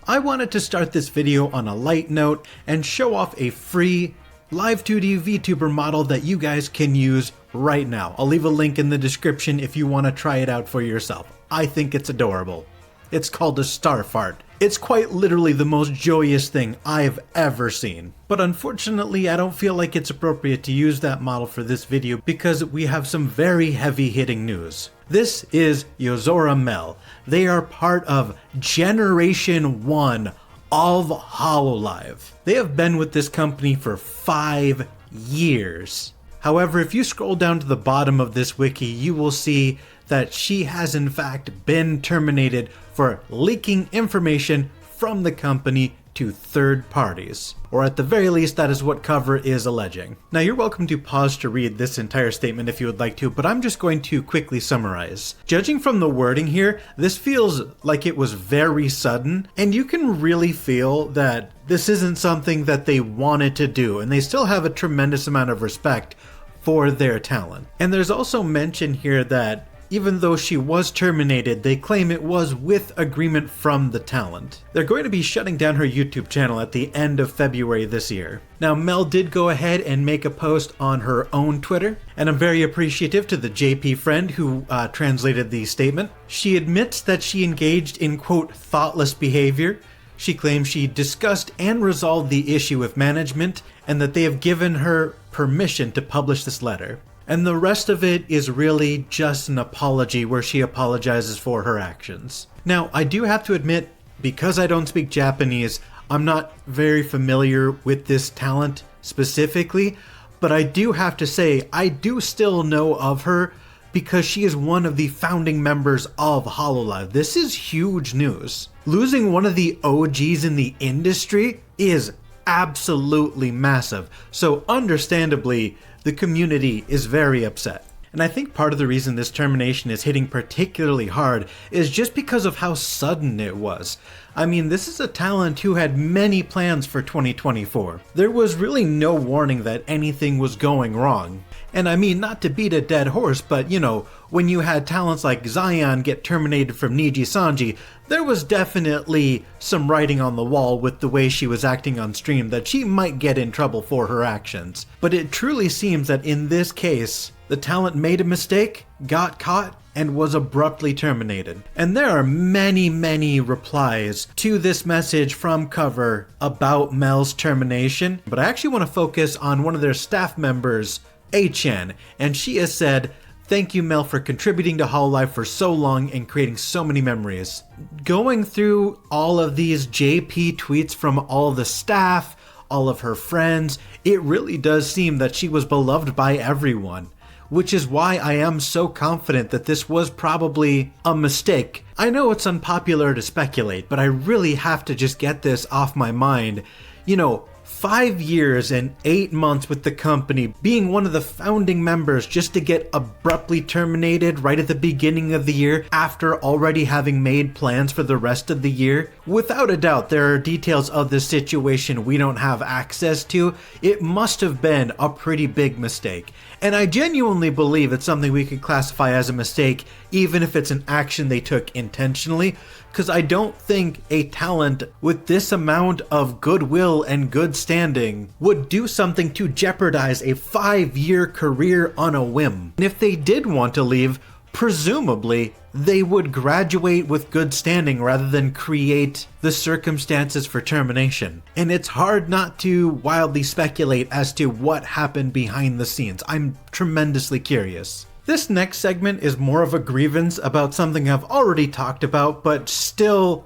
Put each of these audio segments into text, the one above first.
I wanted to start this video on a light note and show off a free live 2D VTuber model that you guys can use right now. I'll leave a link in the description if you want to try it out for yourself. I think it's adorable. It's called a star fart. It's quite literally the most joyous thing I've ever seen. But unfortunately, I don't feel like it's appropriate to use that model for this video because we have some very heavy-hitting news. This is Yozora Mel. They are part of Generation 1 of Hololive. They have been with this company for 5 years. However, if you scroll down to the bottom of this wiki, you will see that she has in fact been terminated for leaking information from the company to third parties. Or at the very least, that is what Cover is alleging. Now, you're welcome to pause to read this entire statement if you would like to, but I'm just going to quickly summarize. Judging from the wording here, this feels like it was very sudden, and you can really feel that this isn't something that they wanted to do, and they still have a tremendous amount of respect for their talent. And there's also mention here that even though she was terminated, they claim it was with agreement from the talent. They're going to be shutting down her YouTube channel at the end of February this year. Now, Mel did go ahead and make a post on her own Twitter, and I'm very appreciative to the JP friend who translated the statement. She admits that she engaged in, quote, thoughtless behavior. She claims she discussed and resolved the issue with management, and that they have given her permission to publish this letter. And the rest of it is really just an apology where she apologizes for her actions. Now, I do have to admit, because I don't speak Japanese, I'm not very familiar with this talent specifically, but I do have to say, I do still know of her because she is one of the founding members of Hololive. This is huge news. Losing one of the OGs in the industry is absolutely massive, so understandably, the community is very upset. And I think part of the reason this termination is hitting particularly hard is just because of how sudden it was. I mean, this is a talent who had many plans for 2024. There was really no warning that anything was going wrong. And I mean, not to beat a dead horse, but you know, when you had talents like Zion get terminated from Niji Sanji, there was definitely some writing on the wall with the way she was acting on stream that she might get in trouble for her actions. But it truly seems that in this case, the talent made a mistake, got caught, and was abruptly terminated. And there are many replies to this message from Cover about Mel's termination, but I actually want to focus on one of their staff members, Achan, and she has said, "Thank you, Mel, for contributing to Hololive for so long and creating so many memories." Going through all of these JP tweets from all the staff, all of her friends, it really does seem that she was beloved by everyone, which is why I am so confident that this was probably a mistake. I know it's unpopular to speculate, but I really have to just get this off my mind. You know, 5 years and 8 months with the company, being one of the founding members just to get abruptly terminated right at the beginning of the year after already having made plans for the rest of the year. Without a doubt, there are details of this situation we don't have access to. It must have been a pretty big mistake. And I genuinely believe it's something we could classify as a mistake, even if it's an action they took intentionally, because I don't think a talent with this amount of goodwill and good standing would do something to jeopardize a 5-year career on a whim. And if they did want to leave, presumably they would graduate with good standing rather than create the circumstances for termination. And it's hard not to wildly speculate as to what happened behind the scenes. I'm tremendously curious. This next segment is more of a grievance about something I've already talked about, but still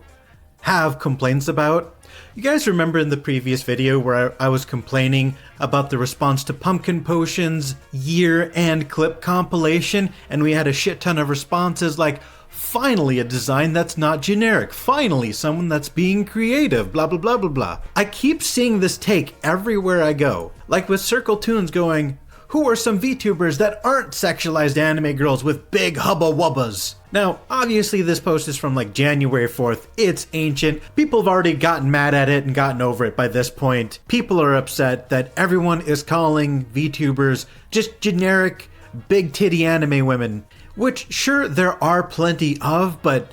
have complaints about. You guys remember in the previous video where I was complaining about the response to Pumpkin Potion's year-end clip compilation, and we had a shit ton of responses like, finally a design that's not generic, finally someone that's being creative, blah blah blah blah blah. I keep seeing this take everywhere I go, like with Circle Tunes going, who are some VTubers that aren't sexualized anime girls with big hubba wubbas? Now, obviously this post is from like January 4th, it's ancient, people have already gotten mad at it and gotten over it by this point. People are upset that everyone is calling VTubers just generic big titty anime women, which sure there are plenty of, but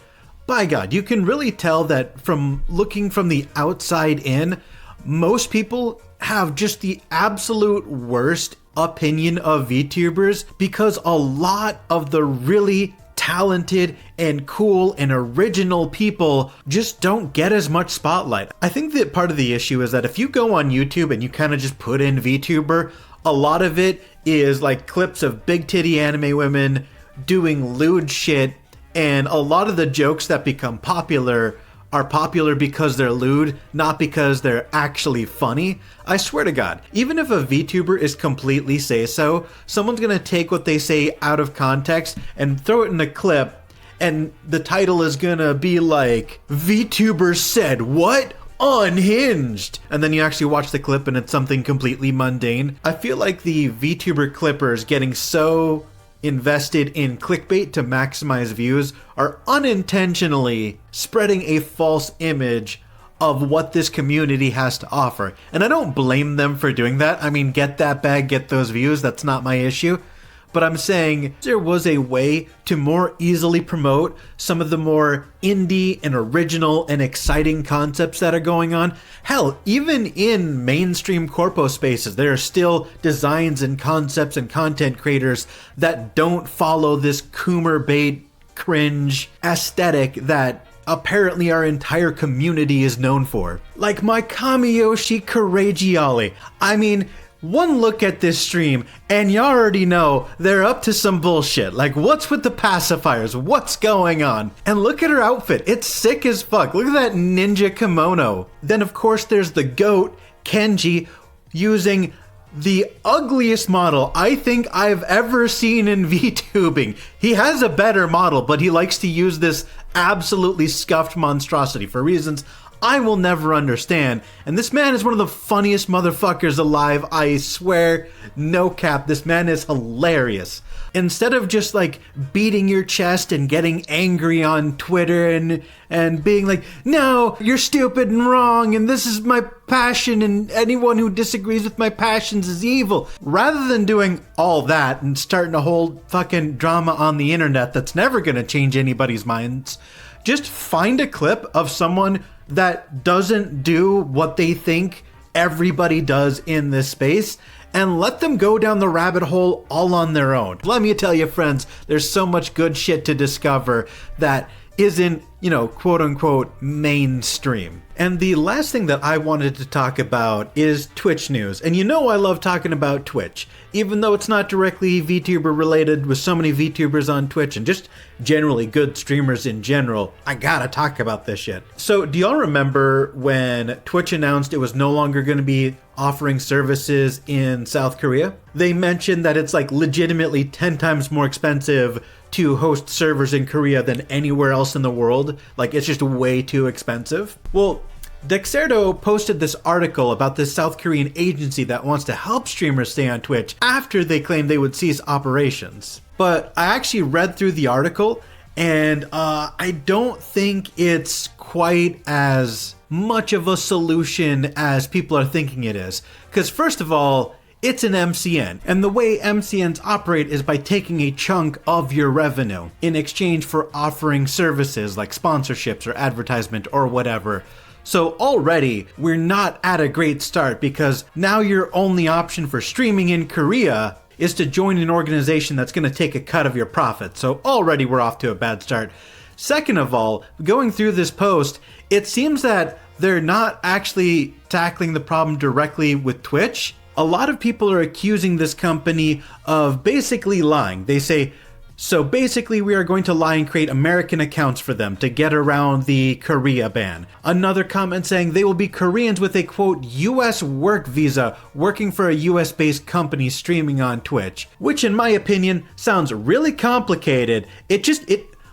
by God, you can really tell that from looking from the outside in, most people have just the absolute worst opinion of VTubers because a lot of the really talented and cool and original people just don't get as much spotlight. I think that part of the issue is that if you go on YouTube and you kind of just put in VTuber, a lot of it is like clips of big titty anime women doing lewd shit, and a lot of the jokes that become popular are popular because they're lewd, not because they're actually funny. I swear to God, even if a VTuber is completely say-so, someone's gonna take what they say out of context and throw it in a clip, and the title is gonna be like, VTuber said what? Unhinged! And then you actually watch the clip and it's something completely mundane. I feel like the VTuber clippers getting so invested in clickbait to maximize views are unintentionally spreading a false image of what this community has to offer. And I don't blame them for doing that. I mean, get that bag, get those views, that's not my issue. But I'm saying there was a way to more easily promote some of the more indie and original and exciting concepts that are going on. Hell, even in mainstream corpo spaces, there are still designs and concepts and content creators that don't follow this coomer bait cringe aesthetic that apparently our entire community is known for. Like my Kamiyoshi Karagiali. I mean, one look at this stream and you already know they're up to some bullshit. Like, what's with the pacifiers? What's going on? And look at her outfit. It's sick as fuck. Look at that ninja kimono. Then of course there's the goat, Kenji, using the ugliest model I think I've ever seen in VTubing. He has a better model, but he likes to use this absolutely scuffed monstrosity for reasons I will never understand. And this man is one of the funniest motherfuckers alive, I swear. No cap, this man is hilarious. Instead of just like beating your chest and getting angry on Twitter and being like, no, you're stupid and wrong and this is my passion and anyone who disagrees with my passions is evil. Rather than doing all that and starting a whole fucking drama on the internet that's never gonna change anybody's minds, just find a clip of someone that doesn't do what they think everybody does in this space and let them go down the rabbit hole all on their own. Let me tell you, friends, there's so much good shit to discover that isn't, you know, quote unquote mainstream. And the last thing that I wanted to talk about is Twitch news. And you know I love talking about Twitch, even though it's not directly VTuber related with so many VTubers on Twitch and just generally good streamers in general. I gotta talk about this shit. So do y'all remember when Twitch announced it was no longer gonna be offering services in South Korea? They mentioned that it's like legitimately 10 times more expensive to host servers in Korea than anywhere else in the world. Like, it's just way too expensive. Well, Dexerto posted this article about this South Korean agency that wants to help streamers stay on Twitch after they claimed they would cease operations. But I actually read through the article and I don't think it's quite as much of a solution as people are thinking it is. Because first of all, it's an MCN, and the way MCNs operate is by taking a chunk of your revenue in exchange for offering services like sponsorships or advertisement or whatever. So already, we're not at a great start because now your only option for streaming in Korea is to join an organization that's going to take a cut of your profit. So already we're off to a bad start. Second of all, going through this post, it seems that they're not actually tackling the problem directly with Twitch. A lot of people are accusing this company of basically lying. They say, so basically we are going to lie and create American accounts for them to get around the Korea ban. Another comment saying they will be Koreans with a quote US work visa working for a US based company streaming on Twitch. Which in my opinion sounds really complicated.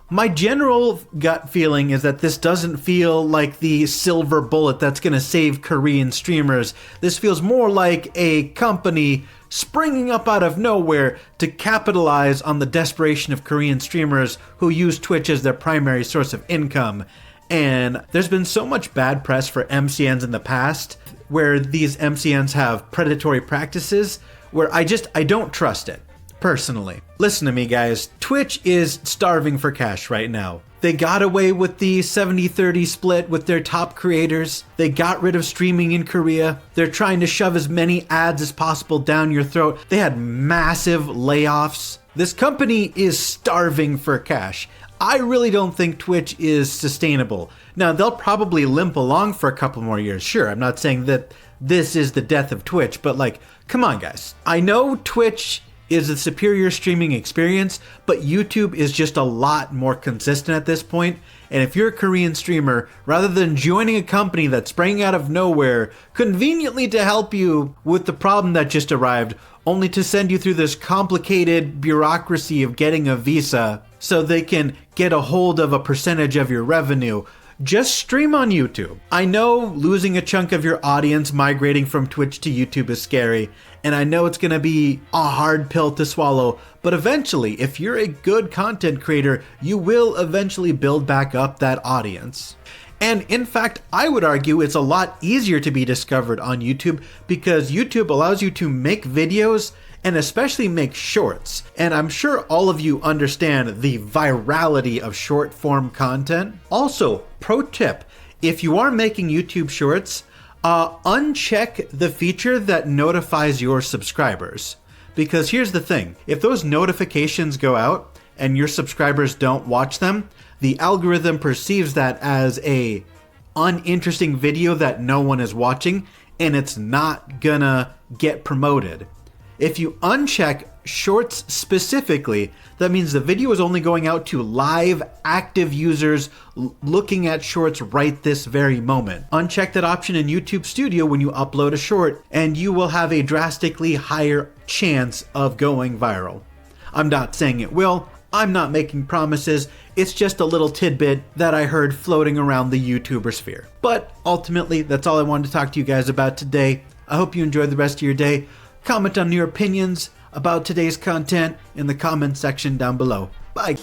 My general gut feeling is that this doesn't feel like the silver bullet that's going to save Korean streamers. This feels more like a company springing up out of nowhere to capitalize on the desperation of Korean streamers who use Twitch as their primary source of income. And there's been so much bad press for MCNs in the past where these MCNs have predatory practices where I don't trust it. Personally. Listen to me guys, Twitch is starving for cash right now. They got away with the 70-30 split with their top creators. They got rid of streaming in Korea. They're trying to shove as many ads as possible down your throat. They had massive layoffs. This company is starving for cash. I really don't think Twitch is sustainable. Now, they'll probably limp along for a couple more years. Sure, I'm not saying that this is the death of Twitch, but like, come on, guys. I know Twitch is a superior streaming experience, but YouTube is just a lot more consistent at this point. And if you're a Korean streamer, rather than joining a company that's sprang out of nowhere conveniently to help you with the problem that just arrived, only to send you through this complicated bureaucracy of getting a visa so they can get a hold of a percentage of your revenue, just stream on YouTube. I know losing a chunk of your audience migrating from Twitch to YouTube is scary, and I know it's gonna be a hard pill to swallow, but eventually, if you're a good content creator, you will eventually build back up that audience. And in fact, I would argue it's a lot easier to be discovered on YouTube because YouTube allows you to make videos and especially make shorts. And I'm sure all of you understand the virality of short form content. Also, pro tip, if you are making YouTube shorts, uncheck the feature that notifies your subscribers. Because here's the thing, if those notifications go out and your subscribers don't watch them, the algorithm perceives that as a uninteresting video that no one is watching, and it's not gonna get promoted. If you uncheck shorts specifically, that means the video is only going out to live, active users looking at shorts right this very moment. Uncheck that option in YouTube Studio when you upload a short, and you will have a drastically higher chance of going viral. I'm not saying it will. I'm not making promises, it's just a little tidbit that I heard floating around the YouTuber sphere. But ultimately, that's all I wanted to talk to you guys about today. I hope you enjoy the rest of your day. Comment on your opinions about today's content in the comment section down below. Bye!